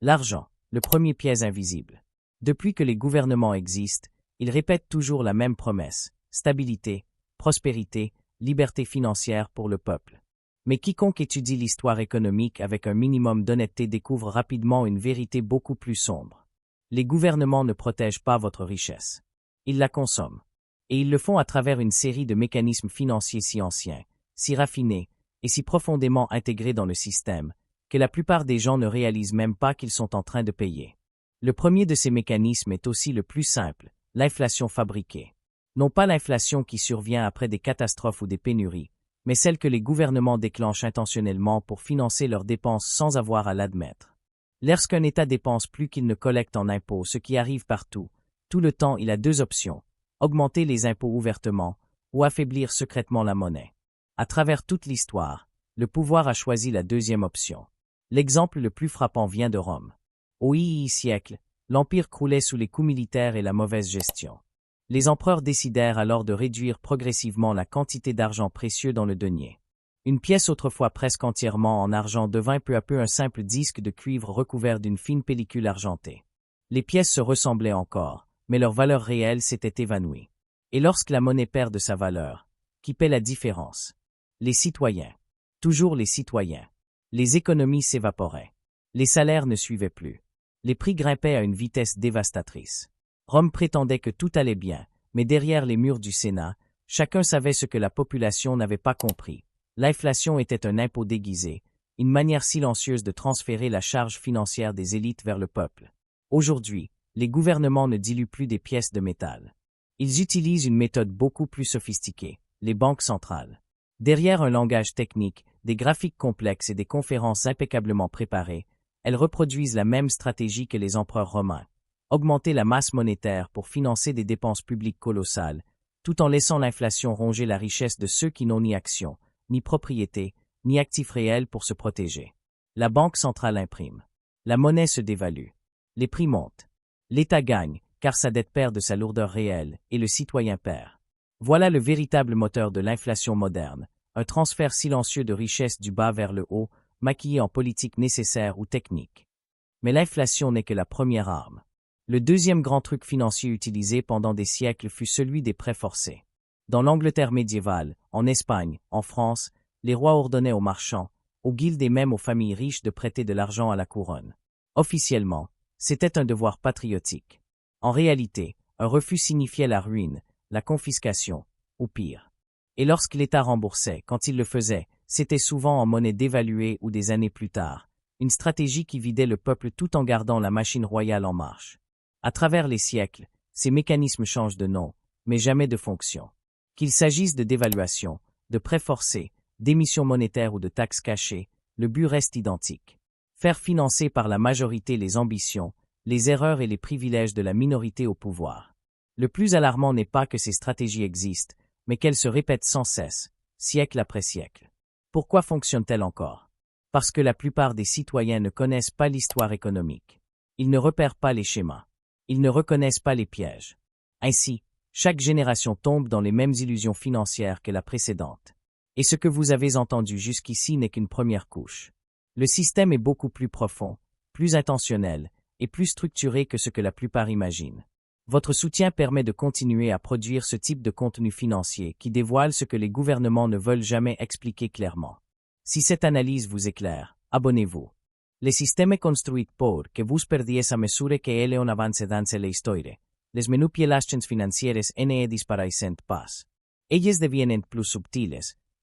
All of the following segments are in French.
L'argent, le premier piège invisible. Depuis que les gouvernements existent, ils répètent toujours la même promesse: stabilité, prospérité, liberté financière pour le peuple. Mais quiconque étudie l'histoire économique avec un minimum d'honnêteté découvre rapidement une vérité beaucoup plus sombre. Les gouvernements ne protègent pas votre richesse. Ils la consomment. Et ils le font à travers une série de mécanismes financiers si anciens, si raffinés et si profondément intégrés dans le système, que la plupart des gens ne réalisent même pas qu'ils sont en train de payer. Le premier de ces mécanismes est aussi le plus simple: l'inflation fabriquée. Non pas l'inflation qui survient après des catastrophes ou des pénuries, mais celle que les gouvernements déclenchent intentionnellement pour financer leurs dépenses sans avoir à l'admettre. Lorsqu'un État dépense plus qu'il ne collecte en impôts, ce qui arrive partout, tout le temps, il a deux options: augmenter les impôts ouvertement ou affaiblir secrètement la monnaie. À travers toute l'histoire, le pouvoir a choisi la deuxième option. L'exemple le plus frappant vient de Rome. Au II siècle, l'Empire croulait sous les coups militaires et la mauvaise gestion. Les empereurs décidèrent alors de réduire progressivement la quantité d'argent précieux dans le denier. Une pièce autrefois presque entièrement en argent devint peu à peu un simple disque de cuivre recouvert d'une fine pellicule argentée. Les pièces se ressemblaient encore, mais leur valeur réelle s'était évanouie. Et lorsque la monnaie perd de sa valeur, qui paie la différence? Les citoyens. Toujours les citoyens. Les économies s'évaporaient. Les salaires ne suivaient plus. Les prix grimpaient à une vitesse dévastatrice. Rome prétendait que tout allait bien, mais derrière les murs du Sénat, chacun savait ce que la population n'avait pas compris. L'inflation était un impôt déguisé, une manière silencieuse de transférer la charge financière des élites vers le peuple. Aujourd'hui, les gouvernements ne diluent plus des pièces de métal. Ils utilisent une méthode beaucoup plus sophistiquée: les banques centrales. Derrière un langage technique, des graphiques complexes et des conférences impeccablement préparées, elles reproduisent la même stratégie que les empereurs romains: augmenter la masse monétaire pour financer des dépenses publiques colossales, tout en laissant l'inflation ronger la richesse de ceux qui n'ont ni action, ni propriété, ni actifs réels pour se protéger. La banque centrale imprime. La monnaie se dévalue. Les prix montent. L'État gagne, car sa dette perd de sa lourdeur réelle, et le citoyen perd. Voilà le véritable moteur de l'inflation moderne, un transfert silencieux de richesse du bas vers le haut, maquillé en politique nécessaire ou technique. Mais l'inflation n'est que la première arme. Le deuxième grand truc financier utilisé pendant des siècles fut celui des prêts forcés. Dans l'Angleterre médiévale, en Espagne, en France, les rois ordonnaient aux marchands, aux guildes et même aux familles riches de prêter de l'argent à la couronne. Officiellement, c'était un devoir patriotique. En réalité, un refus signifiait la ruine, la confiscation, ou pire. Et lorsque l'État remboursait, quand il le faisait, c'était souvent en monnaie dévaluée ou des années plus tard, une stratégie qui vidait le peuple tout en gardant la machine royale en marche. À travers les siècles, ces mécanismes changent de nom, mais jamais de fonction. Qu'il s'agisse de dévaluation, de prêts forcés, d'émissions monétaires ou de taxes cachées, le but reste identique: faire financer par la majorité les ambitions, les erreurs et les privilèges de la minorité au pouvoir. Le plus alarmant n'est pas que ces stratégies existent, mais qu'elles se répètent sans cesse, siècle après siècle. Pourquoi fonctionnent-elles encore? Parce que la plupart des citoyens ne connaissent pas l'histoire économique. Ils ne repèrent pas les schémas. Ils ne reconnaissent pas les pièges. Ainsi, chaque génération tombe dans les mêmes illusions financières que la précédente. Et ce que vous avez entendu jusqu'ici n'est qu'une première couche. Le système est beaucoup plus profond, plus intentionnel et plus structuré que ce que la plupart imaginent. Votre soutien permet de continuer à produire ce type de contenu financier qui dévoile ce que les gouvernements ne veulent jamais expliquer clairement. Si cette analyse vous éclaire, abonnez-vous. Le sistema est construit pour que vous perdiez a mesure que ele on avance dans l'histoire. Les manipulations financieres ne disparaissent pas. Elles deviennent plus subtiles,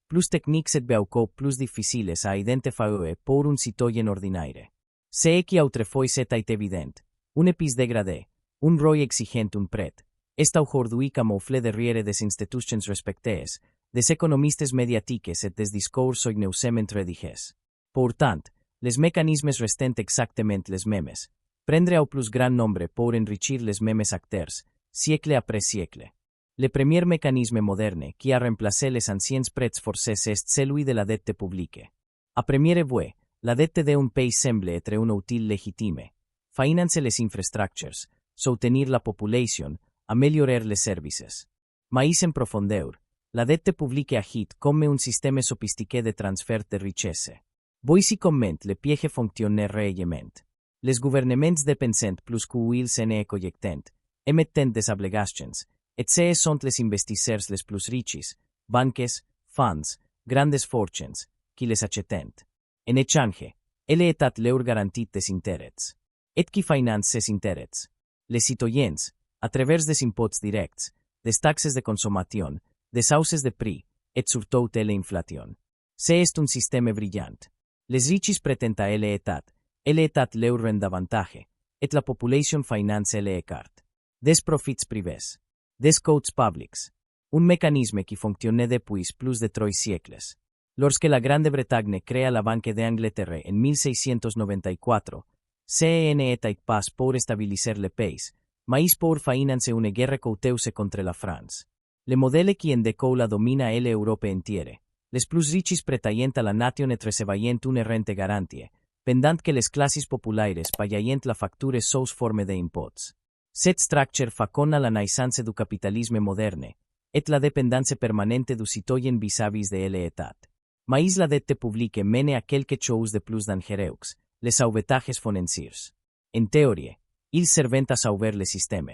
plus techniques et beaucoup plus difficiles à identifier pour un citoyen ordinaire. C'est que autrefois c'était évident. Un épis dégradé, un roi exigent un prêt. Est aujourd'hui camouflé derrière des institutions respectées, des économistes médiatiques et des discours ignosement rediges. Pourtant, les mécanismes restent exactement les mêmes. Prendre au plus grand nombre pour enrichir les mêmes acteurs, siècle après siècle. Le premier mécanisme moderne qui a remplacé les anciens prêts forcés est celui de la dette publique. À première vue, la dette d'un pays semble être un outil légitime. Financer les infrastructures, soutenir la population, améliorer les services. Mais en profondeur, la dette publique agit comme un système sophistiqué de transfert de richesse. Voici comment le piège fonctionne réellement. Les gouvernements depensent plus qu'uils ne collectent, emettent des obligations, et ce sont les investisseurs les plus riches, banques, funds, grandes fortunes, qui les achètent. En échange, l'État leur garantit des intérêts. Et qui finance ces intérêts? Les citoyens, a travers des impots directs, des taxes de consommation, des hausses de prix, et surtout l'inflation. C'est un système brillant. Les riches prétendent à l'État leur rend davantage, et la population finance l'écart. Des profits privés. Des coûts publics. Un mécanisme qui fonctionne depuis plus de 3 siècles. Lorsque la Grande-Bretagne crea la Banque d'Angleterre en 1694, CEN était pas pour stabiliser le pays, mais pour financer une guerre coûteuse contre la France. Le modèle qui en découle domina l'Europe entière. Les plus riches prétaient à la nation et recevaient une rente garantie, pendant que les classes populaires payaient la facture sous forme d'impots. Cette structure faconna la naissance du capitalisme moderne, et la dépendance permanente du citoyen vis-à-vis de l'État. Mais la dette publique mène à quelque chose de plus dangereux, les sauvetages financiers. En théorie, ils servent à sauver le système.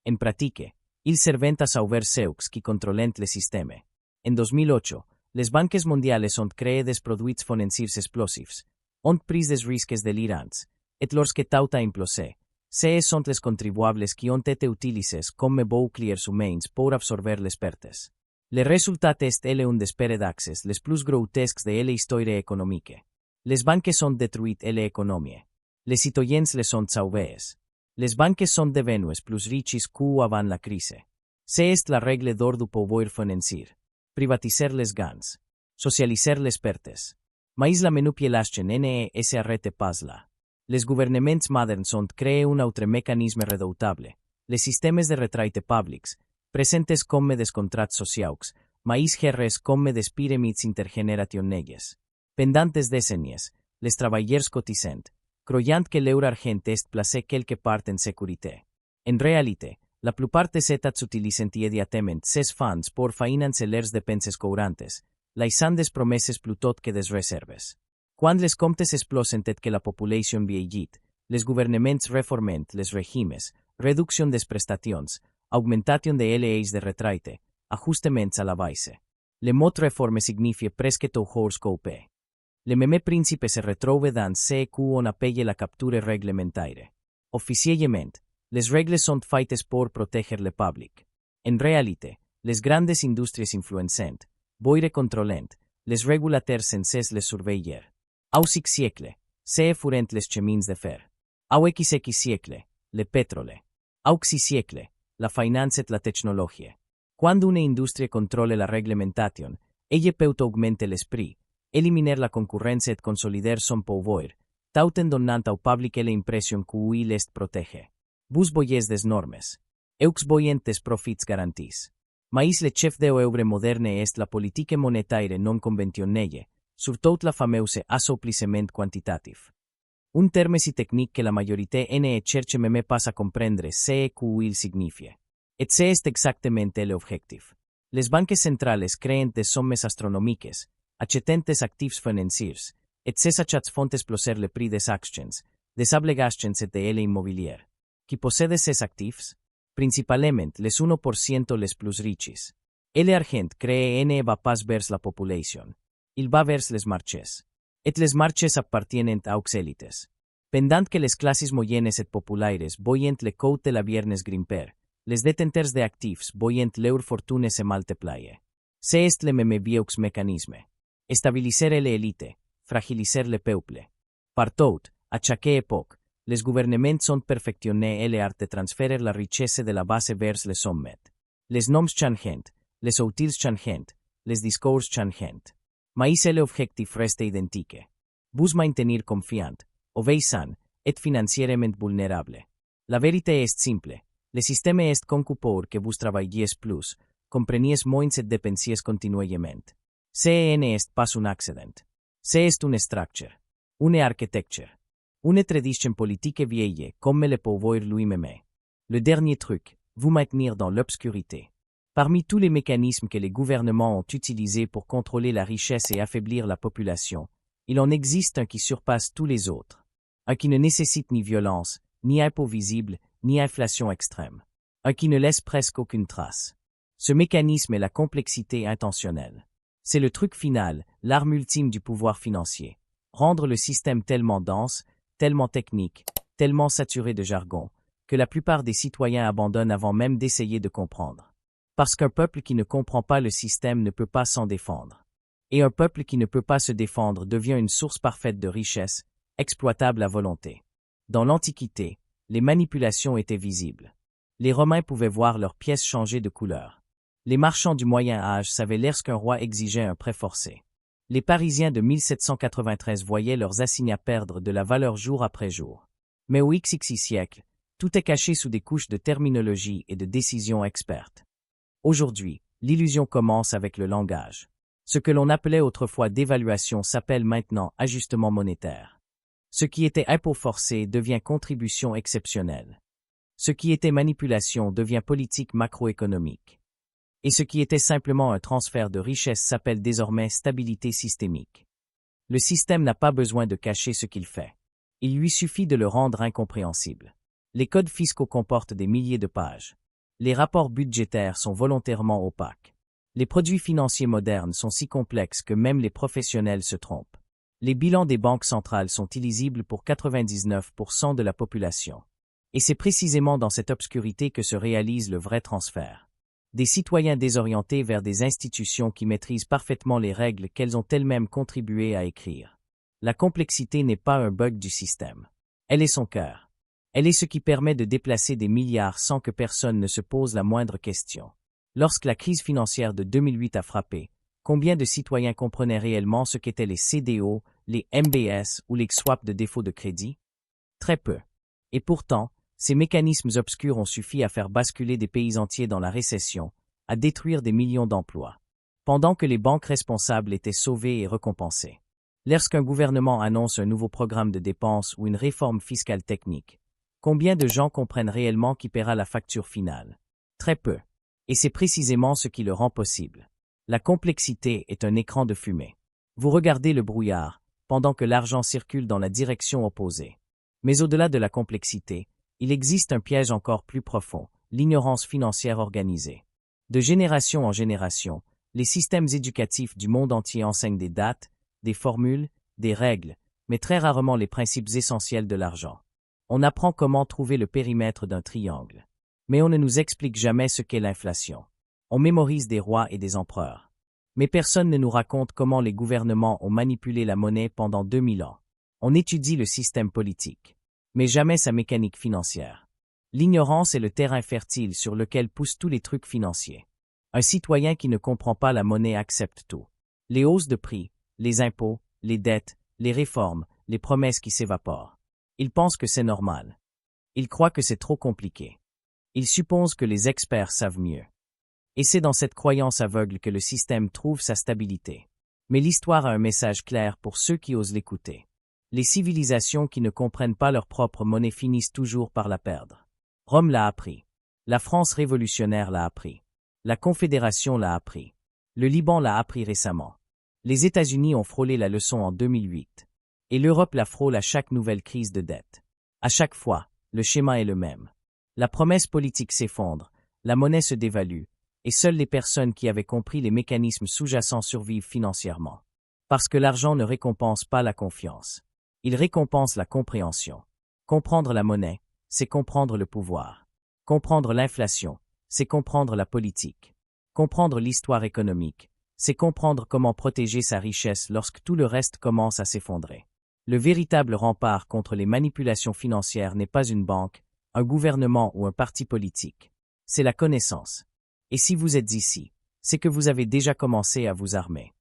En pratique, ils servent à sauver ceux qui contrôlent le système. En 2008, les banques mondiales ont créé des produits financiers explosifs, ont pris des risques delirants, et lorsque tout a implosé, ce sont les contribuables qui ont été utilisés comme boucliers humains pour absorber les pertes. Le résultat est un des paradoxes les plus grotesques de l'histoire économique. Les banques ont détruit l'économie. Les citoyens les ont sauvés. Les banques sont devenues plus riches qu'avant la crise. C'est la règle d'or du pouvoir financier. Privatiser les gains. Socialiser les pertes. Mais la manipulation ne s'arrête pas là. Les gouvernements modernes ont créé un autre mécanisme redoutable. Les systèmes de retraite publics, presentes comme des contrats sociaux, mais gérés comme des pyramides intergeneracionelles. Pendant des décennies, les travailleurs cotisants, croyant que leur argent est placé quelque part en sécurité. En réalité, la plupart des États utilisent immédiatement ces fonds pour financer leurs dépenses courantes, laissant des promesses plutôt que des réserves. Quand les comptes explosen et que la population vieillit, les gouvernements reforment les régimes, réduction des prestations, augmentation de l'âge de retraite, ajustements à la baisse. Le mot réforme signifie presque toujours couper. Le même principe se retrouve dans ce qu'on appelle la capture réglementaire. Officiellement, les règles sont faites pour protéger le public. En réalité, les grandes industries influencent, boire contrôlent, les régulateurs censés les surveiller. Au 6 siècle, ce furent les chemins de fer. Au XX siècle, le pétrole. Au 6 siècle, la finance et la technologie. Quand une industrie contrôle la réglementation, elle peut augmenter les prix, éliminer la concurrence et consolider son pouvoir, tout en donnant au public l'impression qu'il est protégé. Vous voyez des normes. Eux voyent des profits garantis. Mais le chef d'œuvre moderne est la politique monétaire non conventionnelle, surtout la fameuse assouplissement quantitatif. Un terme si technique que la majorité ne cherche même pas à comprendre ce qu'il signifie. Et c'est exactement l'objectif. Les banques centrales créent des sommes astronomiques, achètent des actifs financiers, et ces achats font exploser le prix des actions, des obligations et de l'immobilier. Qui possède ces actifs? Principalement les 1% les plus riches. L'argent créé ne va pas vers la population. Il va vers les marchés. Et les marchés appartiennent aux élites. Pendant que les classes moyennes et populaires voyent le coût de la viernes grimper, les détenteurs d'actifs voyent leur fortune se multiplier. C'est le même vieux mécanisme. Stabiliser l'élite, fragiliser le peuple. Partout, à chaque époque, les gouvernements ont perfectionné l'art de transférer la richesse de la base vers les sommets. Les noms changent, les outils changent, les discours changent. Mais l'objectif reste identique. Vous maintenir confiant, obéissant, et financièrement vulnérable. La vérité est simple. Le système est conçu pour que vous travailliez plus, compreniez moins et dépensiez continuellement. Ce n'est pas un accident. C'est une structure, une architecture, une tradition politique vieille comme le pouvoir lui-même. Le dernier truc, vous maintenir dans l'obscurité. Parmi tous les mécanismes que les gouvernements ont utilisés pour contrôler la richesse et affaiblir la population, il en existe un qui surpasse tous les autres. Un qui ne nécessite ni violence, ni impôt visible, ni inflation extrême. Un qui ne laisse presque aucune trace. Ce mécanisme est la complexité intentionnelle. C'est le truc final, l'arme ultime du pouvoir financier. Rendre le système tellement dense, tellement technique, tellement saturé de jargon, que la plupart des citoyens abandonnent avant même d'essayer de comprendre. Parce qu'un peuple qui ne comprend pas le système ne peut pas s'en défendre. Et un peuple qui ne peut pas se défendre devient une source parfaite de richesse, exploitable à volonté. Dans l'Antiquité, les manipulations étaient visibles. Les Romains pouvaient voir leurs pièces changer de couleur. Les marchands du Moyen Âge savaient lorsqu'un roi exigeait un prêt forcé. Les Parisiens de 1793 voyaient leurs assignats perdre de la valeur jour après jour. Mais au XXI siècle, tout est caché sous des couches de terminologie et de décisions expertes. Aujourd'hui, l'illusion commence avec le langage. Ce que l'on appelait autrefois dévaluation s'appelle maintenant ajustement monétaire. Ce qui était impôt forcé devient contribution exceptionnelle. Ce qui était manipulation devient politique macroéconomique. Et ce qui était simplement un transfert de richesse s'appelle désormais stabilité systémique. Le système n'a pas besoin de cacher ce qu'il fait. Il lui suffit de le rendre incompréhensible. Les codes fiscaux comportent des milliers de pages. Les rapports budgétaires sont volontairement opaques. Les produits financiers modernes sont si complexes que même les professionnels se trompent. Les bilans des banques centrales sont illisibles pour 99% de la population. Et c'est précisément dans cette obscurité que se réalise le vrai transfert. Des citoyens désorientés vers des institutions qui maîtrisent parfaitement les règles qu'elles ont elles-mêmes contribué à écrire. La complexité n'est pas un bug du système. Elle est son cœur. Elle est ce qui permet de déplacer des milliards sans que personne ne se pose la moindre question. Lorsque la crise financière de 2008 a frappé, combien de citoyens comprenaient réellement ce qu'étaient les CDO, les MBS ou les swaps de défaut de crédit? Très peu. Et pourtant, ces mécanismes obscurs ont suffi à faire basculer des pays entiers dans la récession, à détruire des millions d'emplois, pendant que les banques responsables étaient sauvées et récompensées. Lorsqu'un gouvernement annonce un nouveau programme de dépenses ou une réforme fiscale technique, combien de gens comprennent réellement qui paiera la facture finale? Très peu. Et c'est précisément ce qui le rend possible. La complexité est un écran de fumée. Vous regardez le brouillard, pendant que l'argent circule dans la direction opposée. Mais au-delà de la complexité, il existe un piège encore plus profond, l'ignorance financière organisée. De génération en génération, les systèmes éducatifs du monde entier enseignent des dates, des formules, des règles, mais très rarement les principes essentiels de l'argent. On apprend comment trouver le périmètre d'un triangle. Mais on ne nous explique jamais ce qu'est l'inflation. On mémorise des rois et des empereurs. Mais personne ne nous raconte comment les gouvernements ont manipulé la monnaie pendant 2000 ans. On étudie le système politique, mais jamais sa mécanique financière. L'ignorance est le terrain fertile sur lequel poussent tous les trucs financiers. Un citoyen qui ne comprend pas la monnaie accepte tout. Les hausses de prix, les impôts, les dettes, les réformes, les promesses qui s'évaporent. Il pense que c'est normal. Il croit que c'est trop compliqué. Il suppose que les experts savent mieux. Et c'est dans cette croyance aveugle que le système trouve sa stabilité. Mais l'histoire a un message clair pour ceux qui osent l'écouter. Les civilisations qui ne comprennent pas leur propre monnaie finissent toujours par la perdre. Rome l'a appris. La France révolutionnaire l'a appris. La Confédération l'a appris. Le Liban l'a appris récemment. Les États-Unis ont frôlé la leçon en 2008. Et l'Europe la frôle à chaque nouvelle crise de dette. À chaque fois, le schéma est le même. La promesse politique s'effondre, la monnaie se dévalue, et seules les personnes qui avaient compris les mécanismes sous-jacents survivent financièrement. Parce que l'argent ne récompense pas la confiance. Il récompense la compréhension. Comprendre la monnaie, c'est comprendre le pouvoir. Comprendre l'inflation, c'est comprendre la politique. Comprendre l'histoire économique, c'est comprendre comment protéger sa richesse lorsque tout le reste commence à s'effondrer. Le véritable rempart contre les manipulations financières n'est pas une banque, un gouvernement ou un parti politique. C'est la connaissance. Et si vous êtes ici, c'est que vous avez déjà commencé à vous armer.